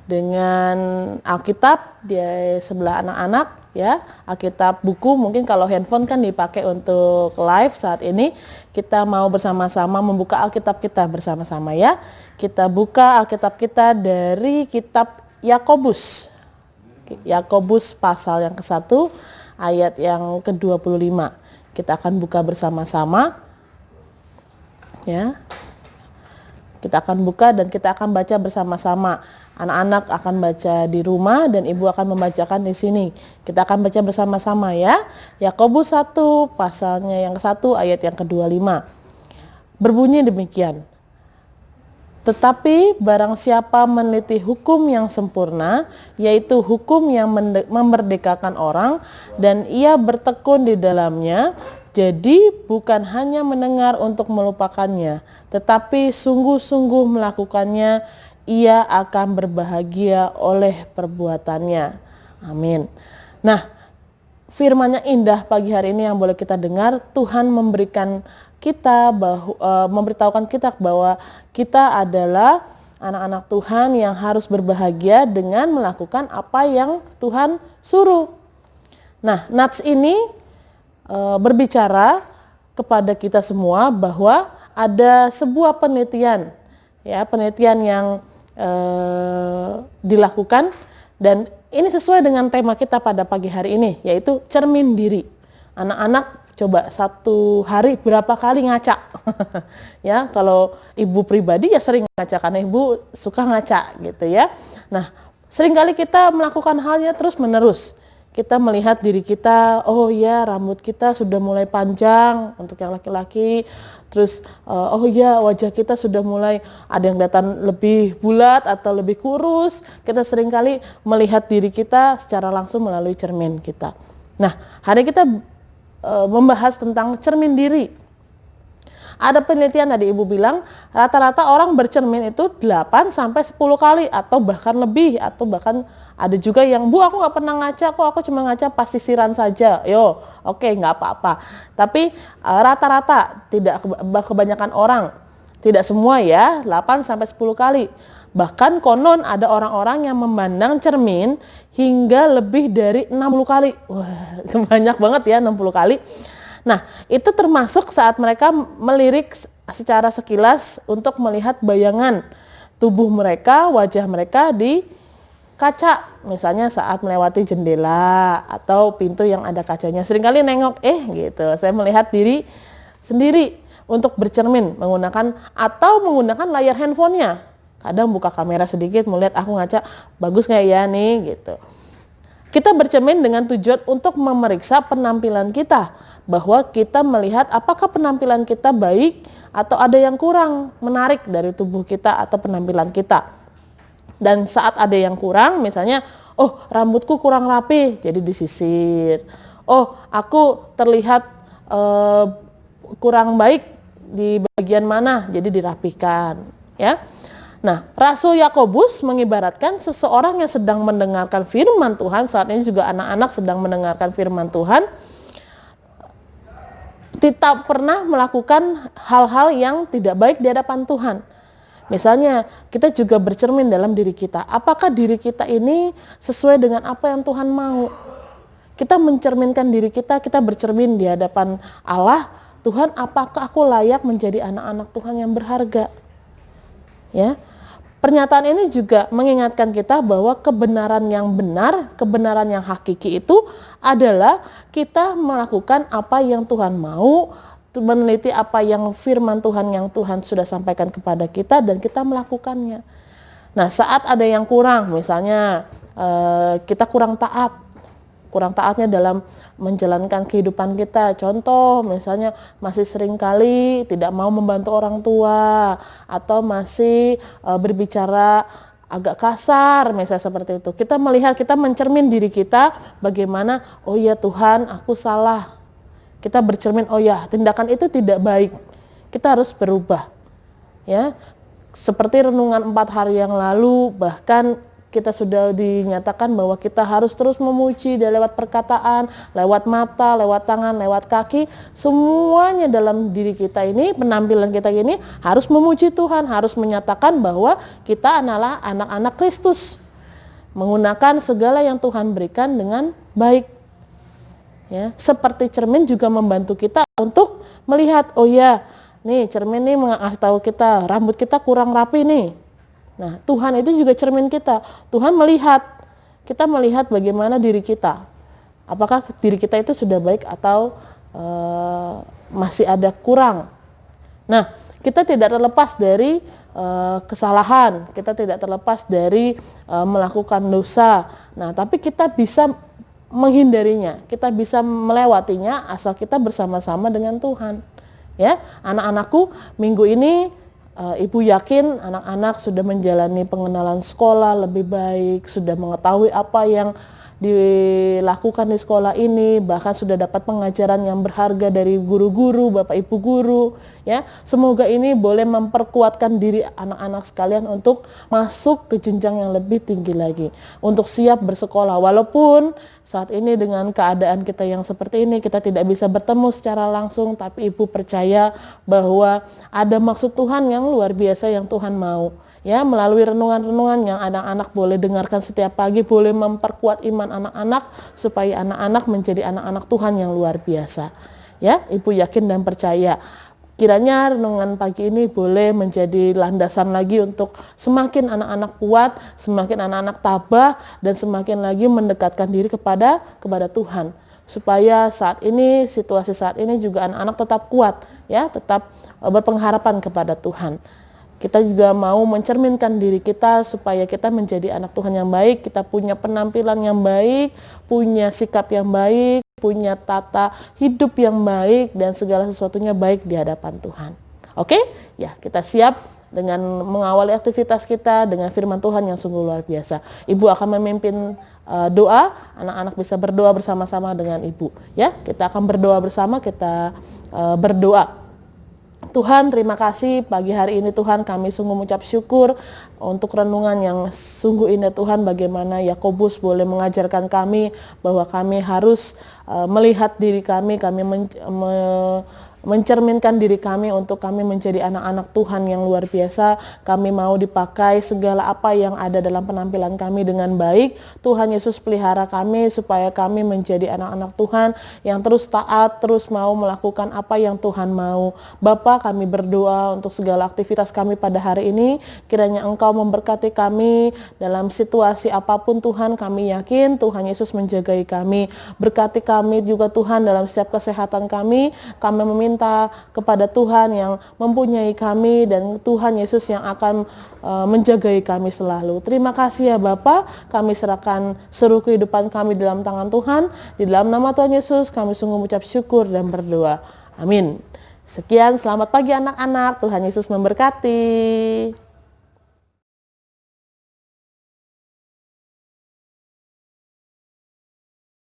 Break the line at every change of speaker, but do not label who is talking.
dengan Alkitab di sebelah anak-anak ya. Alkitab buku, mungkin kalau handphone kan dipakai untuk live saat ini. Kita mau bersama-sama membuka Alkitab kita bersama-sama ya. Kita buka Alkitab kita dari kitab Yakobus. Yakobus pasal yang ke-1 ayat yang ke-25. Kita akan buka bersama-sama ya. Kita akan buka dan kita akan baca bersama-sama. Anak-anak akan baca di rumah dan ibu akan membacakan di sini. Kita akan baca bersama-sama ya. Yakobus 1 pasalnya yang ke-1 ayat yang ke-25. Berbunyi demikian. Tetapi barang siapa meneliti hukum yang sempurna, yaitu hukum yang memerdekakan orang, dan ia bertekun di dalamnya, jadi bukan hanya mendengar untuk melupakannya, tetapi sungguh-sungguh melakukannya, ia akan berbahagia oleh perbuatannya. Amin. Nah, firman-Nya indah pagi hari ini yang boleh kita dengar. Tuhan memberikan kita memberitahukan kita bahwa kita adalah anak-anak Tuhan yang harus berbahagia dengan melakukan apa yang Tuhan suruh. Nah, nats ini berbicara kepada kita semua bahwa ada sebuah penelitian yang dilakukan, dan ini sesuai dengan tema kita pada pagi hari ini, yaitu cermin diri. Anak-anak coba satu hari berapa kali ngaca? Ya, kalau ibu pribadi ya sering ngaca karena ibu suka ngaca gitu ya. Nah, seringkali kita melakukan halnya terus menerus. Kita melihat diri kita, oh ya rambut kita sudah mulai panjang untuk yang laki-laki. Terus oh ya wajah kita sudah mulai ada yang kelihatan lebih bulat atau lebih kurus. Kita seringkali melihat diri kita secara langsung melalui cermin kita. Nah, hari kita membahas tentang cermin diri. Ada penelitian tadi ibu bilang rata-rata orang bercermin itu 8 sampai 10 kali atau bahkan lebih, atau bahkan ada juga yang, Bu aku nggak pernah ngaca kok, aku cuma ngaca pas sisiran saja. Yo, oke, nggak apa-apa. Tapi rata-rata, tidak kebanyakan orang, tidak semua ya, 8 sampai 10 kali. Bahkan konon ada orang-orang yang memandang cermin hingga lebih dari 60 kali. Wah, banyak banget ya 60 kali. Nah, itu termasuk saat mereka melirik secara sekilas untuk melihat bayangan tubuh mereka, wajah mereka di kaca. Misalnya saat melewati jendela atau pintu yang ada kacanya. Seringkali nengok, gitu, saya melihat diri sendiri untuk bercermin menggunakan layar handphonenya. Kadang buka kamera sedikit, melihat aku ngaca, bagus nggak ya nih gitu. Kita bercermin dengan tujuan untuk memeriksa penampilan kita, bahwa kita melihat apakah penampilan kita baik atau ada yang kurang menarik dari tubuh kita atau penampilan kita. Dan saat ada yang kurang, misalnya, oh rambutku kurang rapi, jadi disisir. Oh aku terlihat kurang baik di bagian mana, jadi dirapikan, ya. Nah, Rasul Yakobus mengibaratkan seseorang yang sedang mendengarkan firman Tuhan, saat ini juga anak-anak sedang mendengarkan firman Tuhan, tidak pernah melakukan hal-hal yang tidak baik di hadapan Tuhan. Misalnya, kita juga bercermin dalam diri kita. Apakah diri kita ini sesuai dengan apa yang Tuhan mau? Kita mencerminkan diri kita, kita bercermin di hadapan Allah. Tuhan, apakah aku layak menjadi anak-anak Tuhan yang berharga? Ya, pernyataan ini juga mengingatkan kita bahwa kebenaran yang benar, kebenaran yang hakiki itu adalah kita melakukan apa yang Tuhan mau, meneliti apa yang firman Tuhan yang Tuhan sudah sampaikan kepada kita dan kita melakukannya. Nah, saat ada yang kurang, misalnya kita kurang taatnya dalam menjalankan kehidupan kita. Contoh, misalnya masih sering kali tidak mau membantu orang tua, atau masih berbicara agak kasar, misalnya seperti itu. Kita melihat, kita mencermin diri kita bagaimana, oh ya Tuhan, aku salah. Kita bercermin, oh ya, tindakan itu tidak baik. Kita harus berubah. Ya. Seperti renungan 4 hari yang lalu, bahkan kita sudah dinyatakan bahwa kita harus terus memuji lewat perkataan, lewat mata, lewat tangan, lewat kaki. Semuanya dalam diri kita ini, penampilan kita ini harus memuji Tuhan, harus menyatakan bahwa kita adalah anak-anak Kristus. menggunakan segala yang Tuhan berikan dengan baik. Ya, seperti cermin juga membantu kita untuk melihat, oh ya, nih cermin nih mengasih tahu kita rambut kita kurang rapi nih. Nah, Tuhan itu juga cermin kita. Tuhan melihat, kita melihat bagaimana diri kita. Apakah diri kita itu sudah baik atau masih ada kurang. Nah, kita tidak terlepas dari kesalahan, kita tidak terlepas dari melakukan dosa. Nah, tapi kita bisa menghindarinya, kita bisa melewatinya asal kita bersama-sama dengan Tuhan. Ya, anak-anakku, minggu ini Ibu yakin anak-anak sudah menjalani pengenalan sekolah lebih baik, sudah mengetahui apa yang dilakukan di sekolah ini, bahkan sudah dapat pengajaran yang berharga dari guru-guru, Bapak Ibu guru, ya. Semoga ini boleh memperkuatkan diri anak-anak sekalian untuk masuk ke jenjang yang lebih tinggi lagi, untuk siap bersekolah. Walaupun saat ini dengan keadaan kita yang seperti ini, kita tidak bisa bertemu secara langsung, tapi Ibu percaya bahwa ada maksud Tuhan yang luar biasa yang Tuhan mau. Ya, melalui renungan-renungan yang anak-anak boleh dengarkan setiap pagi, boleh memperkuat iman anak-anak supaya anak-anak menjadi anak-anak Tuhan yang luar biasa. Ya, Ibu yakin dan percaya. Kiranya renungan pagi ini boleh menjadi landasan lagi untuk semakin anak-anak kuat, semakin anak-anak tabah, dan semakin lagi mendekatkan diri kepada Tuhan. Supaya saat ini, situasi saat ini juga anak-anak tetap kuat, ya, tetap berpengharapan kepada Tuhan. Kita juga mau mencerminkan diri kita supaya kita menjadi anak Tuhan yang baik, kita punya penampilan yang baik, punya sikap yang baik, punya tata hidup yang baik, dan segala sesuatunya baik di hadapan Tuhan. Oke? Ya, kita siap dengan mengawali aktivitas kita dengan firman Tuhan yang sungguh luar biasa. Ibu akan memimpin doa, anak-anak bisa berdoa bersama-sama dengan Ibu. Ya, kita akan berdoa bersama, kita berdoa. Tuhan, terima kasih pagi hari ini Tuhan, kami sungguh mengucap syukur untuk renungan yang sungguh indah Tuhan, bagaimana Yakobus boleh mengajarkan kami bahwa kami harus melihat diri kami mencerminkan diri kami untuk kami menjadi anak-anak Tuhan yang luar biasa. Kami mau dipakai segala apa yang ada dalam penampilan kami dengan baik. Tuhan Yesus pelihara kami supaya kami menjadi anak-anak Tuhan yang terus taat, terus mau melakukan apa yang Tuhan mau. Bapa, kami berdoa untuk segala aktivitas kami pada hari ini. Kiranya Engkau memberkati kami dalam situasi apapun Tuhan. Kami yakin Tuhan Yesus menjagai kami. Berkati kami juga Tuhan dalam setiap kesehatan kami. Kami minta kepada Tuhan yang mempunyai kami dan Tuhan Yesus yang akan menjagai kami selalu. Terima kasih ya Bapa, kami serahkan seluruh kehidupan kami dalam tangan Tuhan. Di dalam nama Tuhan Yesus kami sungguh mengucap syukur dan berdoa. Amin. Sekian, selamat pagi anak-anak. Tuhan Yesus memberkati.